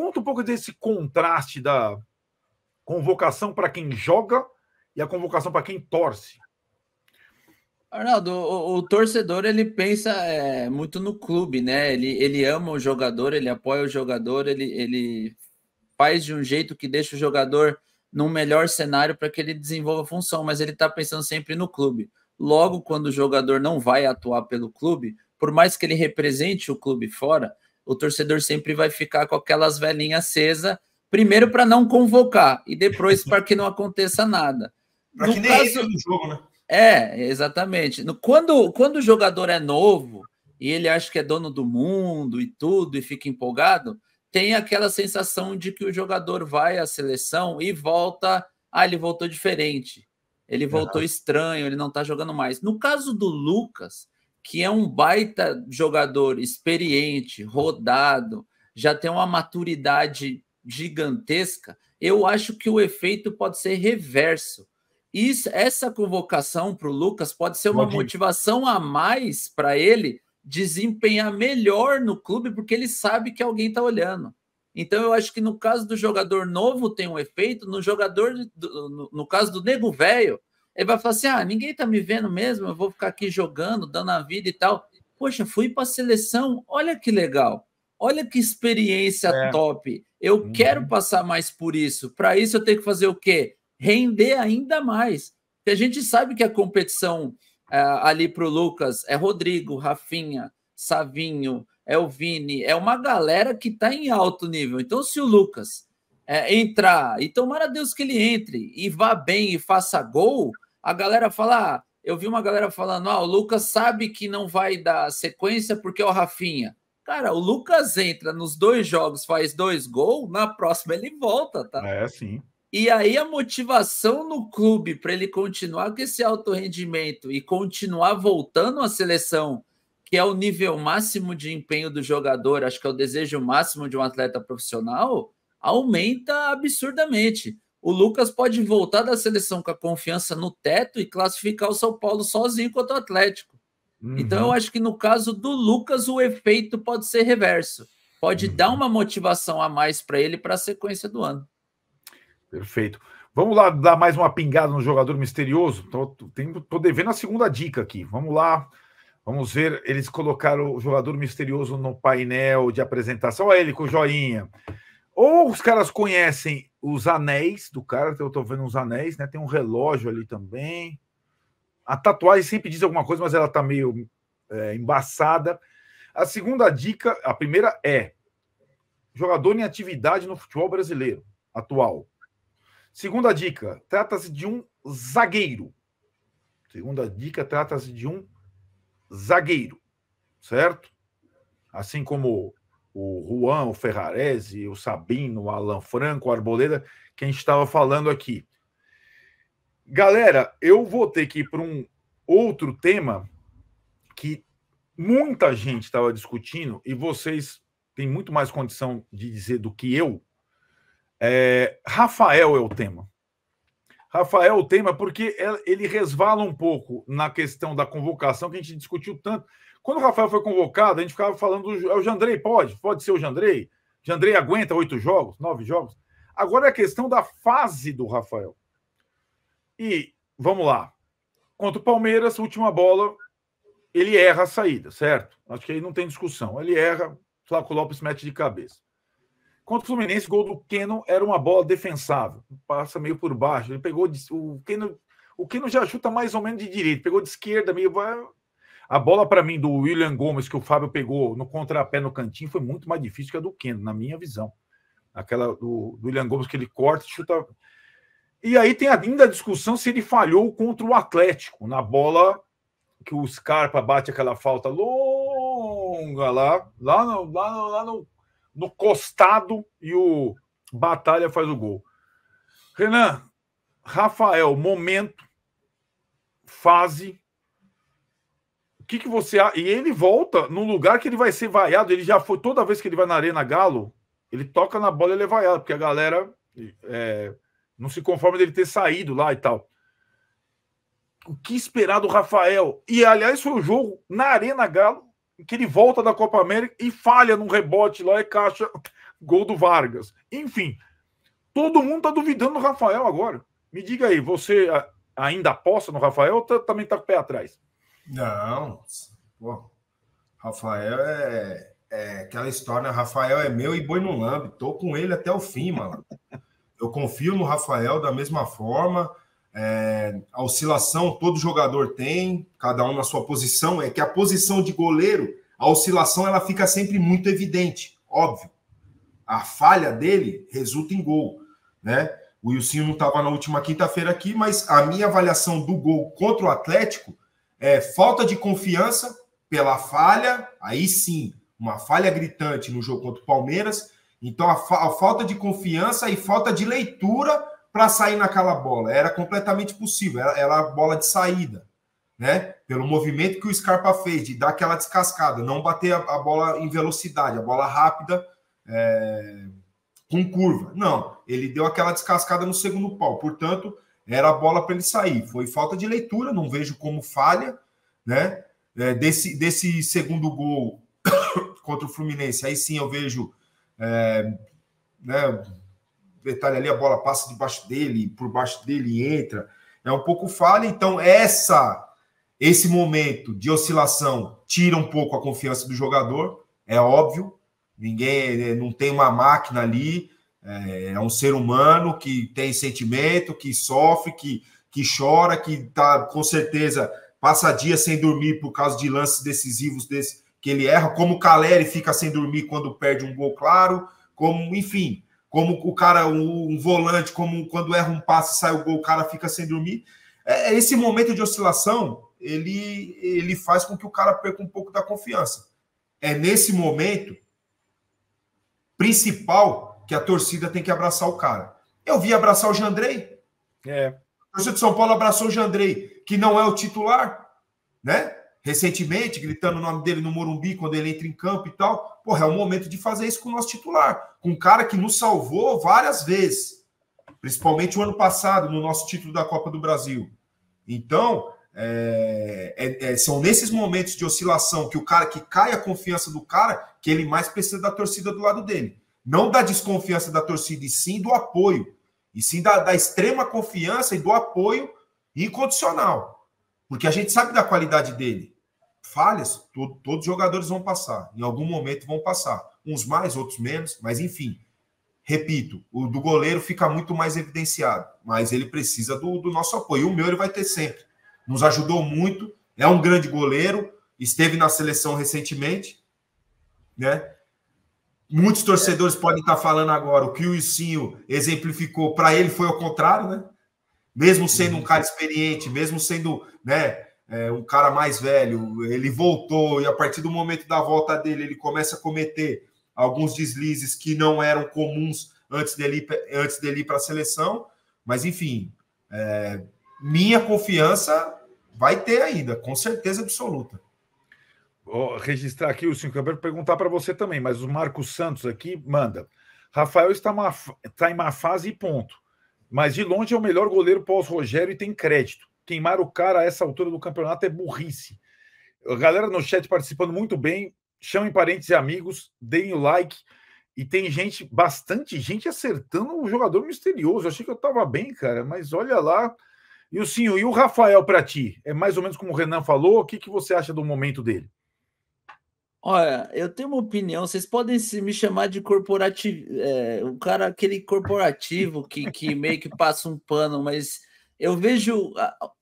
conta um pouco desse contraste da convocação para quem joga e a convocação para quem torce. Arnaldo, o torcedor ele pensa muito no clube, né? Ele ama o jogador, ele apoia o jogador, ele faz de um jeito que deixa o jogador num melhor cenário para que ele desenvolva a função, mas ele está pensando sempre no clube. Logo, quando o jogador não vai atuar pelo clube, por mais que ele represente o clube fora, o torcedor sempre vai ficar com aquelas velhinhas acesas, primeiro para não convocar e depois para que não aconteça nada. Para que nem entre no jogo, né? Exatamente. Quando o jogador é novo e ele acha que é dono do mundo e tudo e fica empolgado, tem aquela sensação de que o jogador vai à seleção e volta. Ele voltou diferente, ele voltou estranho, ele não está jogando mais. No caso do Lucas, que é um baita jogador experiente, rodado, já tem uma maturidade gigantesca, eu acho que o efeito pode ser reverso. Essa convocação para o Lucas pode ser uma motivação a mais para ele desempenhar melhor no clube, porque ele sabe que alguém está olhando. Então, eu acho que no caso do jogador novo tem um efeito, no caso do nego velho, ele vai falar assim, ninguém está me vendo mesmo, eu vou ficar aqui jogando, dando a vida e tal. Poxa, fui para a seleção, olha que legal, olha que experiência top. Eu quero passar mais por isso. Para isso, eu tenho que fazer o quê? Render ainda mais. Porque a gente sabe que a competição ali para o Lucas é Rodrigo, Rafinha, Savinho, é o Vini, é uma galera que está em alto nível. Então, se o Lucas entrar, e tomara Deus que ele entre, e vá bem e faça gol, a galera fala, eu vi uma galera falando, o Lucas sabe que não vai dar sequência porque é o Rafinha. Cara, o Lucas entra nos 2 jogos, faz 2 gols, na próxima ele volta, tá? Sim. E aí a motivação no clube para ele continuar com esse alto rendimento e continuar voltando à seleção, que é o nível máximo de empenho do jogador, acho que é o desejo máximo de um atleta profissional, aumenta absurdamente. O Lucas pode voltar da seleção com a confiança no teto e classificar o São Paulo sozinho contra o Atlético. Então eu acho que no caso do Lucas o efeito pode ser reverso. Pode dar uma motivação a mais para ele para a sequência do ano. Perfeito. Vamos lá dar mais uma pingada no jogador misterioso? Tô devendo a segunda dica aqui. Vamos lá. Vamos ver. Eles colocaram o jogador misterioso no painel de apresentação. Olha ele com o joinha. Ou os caras conhecem os anéis do cara. Eu tô vendo os anéis, né? Tem um relógio ali também. A tatuagem sempre diz alguma coisa, mas ela tá meio embaçada. A segunda dica, a primeira é jogador em atividade no futebol brasileiro atual. Segunda dica, trata-se de um zagueiro. Segunda dica, trata-se de um zagueiro, certo? Assim como o Juan, o Ferrarese, o Sabino, o Alan Franco, o Arboleda, que a gente estava falando aqui. Galera, eu vou ter que ir para um outro tema que muita gente estava discutindo e vocês têm muito mais condição de dizer do que eu. Rafael é o tema. Rafael é o tema porque ele resvala um pouco na questão da convocação que a gente discutiu tanto. Quando o Rafael foi convocado, a gente ficava falando o Jandrei, pode ser o Jandrei. Jandrei aguenta 8 jogos, 9 jogos. Agora é a questão da fase do Rafael. E vamos lá. Contra o Palmeiras, última bola, ele erra a saída, certo? Acho que aí não tem discussão. Ele erra, Flávio Lopes mete de cabeça. Contra o Fluminense, o gol do Keno era uma bola defensável. Passa meio por baixo. Ele pegou o Keno já chuta mais ou menos de direita. Pegou de esquerda, meio... A bola, para mim, do William Gomes, que o Fábio pegou no contrapé no cantinho, foi muito mais difícil que a do Keno, na minha visão. Aquela do William Gomes, que ele corta e chuta... E aí tem ainda a discussão se ele falhou contra o Atlético, na bola que o Scarpa bate aquela falta longa lá no costado e o Batalha faz o gol. Renan, Rafael, momento, fase, o que você acha? E ele volta num lugar que ele vai ser vaiado, ele já foi, toda vez que ele vai na Arena Galo, ele toca na bola e ele é vaiado, porque a galera não se conforma dele ter saído lá e tal. O que esperar do Rafael? E, aliás, foi o jogo na Arena Galo, que ele volta da Copa América e falha num rebote lá e caixa gol do Vargas. Enfim, todo mundo está duvidando do Rafael agora. Me diga aí, você ainda aposta no Rafael ou também está com o pé atrás? Não, pô, Rafael é aquela história, né? Rafael é meu e boi no lambe. Tô com ele até o fim, mano. Eu confio no Rafael da mesma forma. A oscilação todo jogador tem, cada um na sua posição. É que a posição de goleiro, a oscilação ela fica sempre muito evidente, óbvio. A falha dele resulta em gol, né? O Wilson não estava na última quinta-feira aqui, mas a minha avaliação do gol contra o Atlético é falta de confiança pela falha, aí sim, uma falha gritante no jogo contra o Palmeiras. Então, a falta de confiança e falta de leitura para sair naquela bola. Era completamente possível, era a bola de saída, né? Pelo movimento que o Scarpa fez, de dar aquela descascada, não bater a bola em velocidade, a bola rápida, com curva. Não, ele deu aquela descascada no segundo pau. Portanto, era a bola para ele sair. Foi falta de leitura, não vejo como falha, né? Desse segundo gol contra o Fluminense, aí sim eu vejo, né, detalhe ali, a bola passa debaixo dele, por baixo dele entra. É um pouco falha, então esse momento de oscilação tira um pouco a confiança do jogador, é óbvio. Ninguém não tem uma máquina ali, é um ser humano que tem sentimento, que sofre, que chora, que tá com certeza passa dias sem dormir por causa de lances decisivos desse que ele erra, como o Caleri fica sem dormir quando perde um gol claro, como, enfim, como o cara, um volante, como quando erra um passe e sai o gol, o cara fica sem dormir. Esse momento de oscilação, ele faz com que o cara perca um pouco da confiança. É nesse momento principal que a torcida tem que abraçar o cara. Eu vi abraçar o Jandrei. A torcida de São Paulo abraçou o Jandrei, que não é o titular, né? Recentemente, gritando o nome dele no Morumbi quando ele entra em campo e tal. Porra, é o momento de fazer isso com o nosso titular. Com um cara que nos salvou várias vezes. Principalmente o ano passado, no nosso título da Copa do Brasil. Então, são nesses momentos de oscilação que cai a confiança do cara, que ele mais precisa da torcida do lado dele. Não da desconfiança da torcida, e sim do apoio. E sim da extrema confiança e do apoio incondicional. Porque a gente sabe da qualidade dele. Falhas, todos os jogadores vão passar. Em algum momento vão passar. Uns mais, outros menos, mas enfim. Repito, o do goleiro fica muito mais evidenciado, mas ele precisa do nosso apoio. O meu ele vai ter sempre. Nos ajudou muito, é um grande goleiro, esteve na seleção recentemente, né? Muitos torcedores podem estar falando agora o que o Ilcinho exemplificou, para ele foi ao contrário, né? Mesmo sendo um cara experiente, mesmo sendo, né, um cara mais velho, ele voltou e a partir do momento da volta dele, ele começa a cometer alguns deslizes que não eram comuns antes dele ir para a seleção, mas enfim, minha confiança vai ter ainda, com certeza absoluta. Vou registrar aqui o senhor, eu quero perguntar para você também, mas o Marcos Santos aqui manda: Rafael está em má fase e ponto, mas de longe é o melhor goleiro pós-Rogério e tem crédito. Queimar o cara a essa altura do campeonato é burrice. A galera no chat participando muito bem. Chamem parentes e amigos, deem o like. E tem bastante gente acertando o jogador misterioso. Eu achei que eu estava bem, cara, mas olha lá. E o Rafael para ti? É mais ou menos como o Renan falou? O que você acha do momento dele? Olha, eu tenho uma opinião. Vocês podem me chamar de corporativo, o cara, aquele corporativo que meio que passa um pano, mas eu vejo,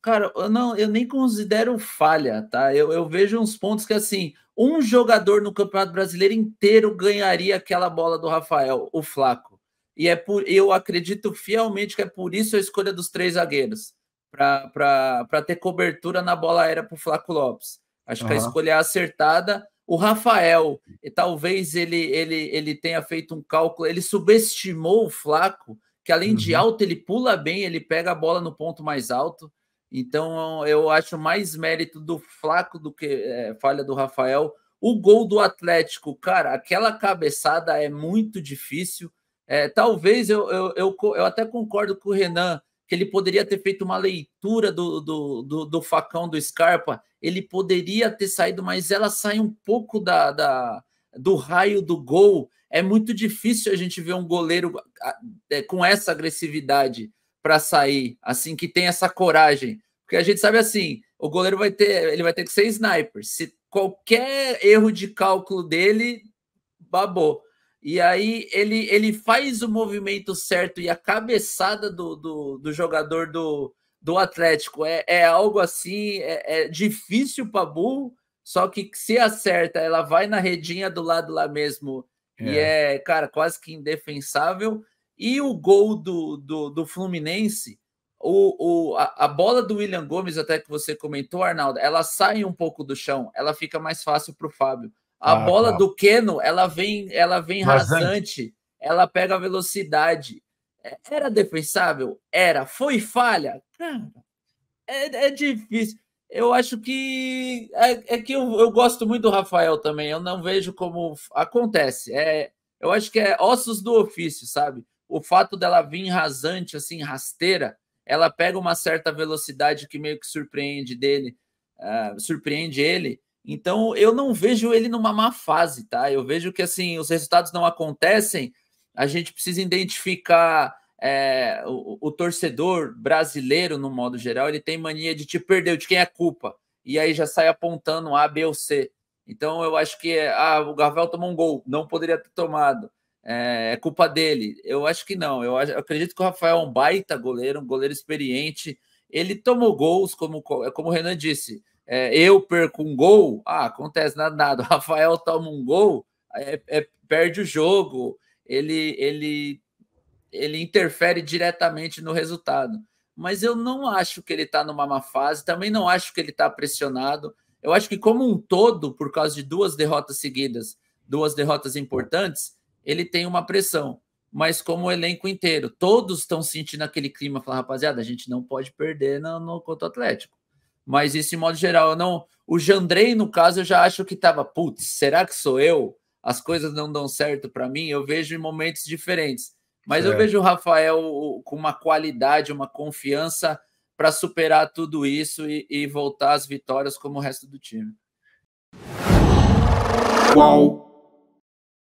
cara, eu nem considero falha, tá? Eu vejo uns pontos que, assim, um jogador no Campeonato Brasileiro inteiro ganharia aquela bola do Rafael, o Flaco. E eu acredito fielmente que é por isso a escolha dos 3 zagueiros, para ter cobertura na bola aérea para o Flaco Lopes. Acho que a escolha é acertada. O Rafael, talvez ele tenha feito um cálculo, ele subestimou o Flaco, que além de alto, ele pula bem, ele pega a bola no ponto mais alto. Então, eu acho mais mérito do Flaco do que falha do Rafael. O gol do Atlético, cara, aquela cabeçada é muito difícil. Talvez eu até concordo com o Renan, que ele poderia ter feito uma leitura do facão do Scarpa, ele poderia ter saído, mas ela sai um pouco do raio do gol, é muito difícil a gente ver um goleiro com essa agressividade para sair, assim, que tem essa coragem. Porque a gente sabe assim, o goleiro vai ter que ser sniper. Se qualquer erro de cálculo dele, babou. E aí ele faz o movimento certo e a cabeçada do jogador do Atlético é algo assim, é difícil para burro, só que se acerta, ela vai na redinha do lado lá mesmo e cara, quase que indefensável. E o gol do Fluminense, a bola do William Gomes, até que você comentou, Arnaldo, ela sai um pouco do chão, ela fica mais fácil para o Fábio. A bola do Keno, ela vem rasante, ela pega a velocidade. Era defensável? Era. Foi falha? Cara, é difícil. Eu acho que que eu gosto muito do Rafael também. Eu não vejo como acontece. Eu acho que é ossos do ofício, sabe? O fato dela vir rasante, assim, rasteira, ela pega uma certa velocidade que meio que surpreende ele. Então, eu não vejo ele numa má fase, tá? Eu vejo que, assim, os resultados não acontecem, a gente precisa identificar o torcedor brasileiro, no modo geral, ele tem mania de te perder, de quem é culpa, e aí já sai apontando A, B ou C. Então, eu acho que o Rafael tomou um gol, não poderia ter tomado, é culpa dele. Eu acho que não, eu acredito que o Rafael é um baita goleiro, um goleiro experiente, ele tomou gols, como o Renan disse, eu perco um gol, acontece nada. O Rafael toma um gol, perde o jogo, ele interfere diretamente no resultado. Mas eu não acho que ele está numa má fase, também não acho que ele está pressionado. Eu acho que, como um todo, por causa de 2 derrotas seguidas, 2 derrotas importantes, ele tem uma pressão. Mas como o elenco inteiro, todos estão sentindo aquele clima, falando, rapaziada, a gente não pode perder no contra o Atlético. Mas isso, em modo geral, o Jandrei, no caso, eu já acho que estava, putz, será que sou eu? As coisas não dão certo para mim? Eu vejo em momentos diferentes. Mas eu vejo o Rafael com uma qualidade, uma confiança para superar tudo isso e voltar às vitórias como o resto do time. Qual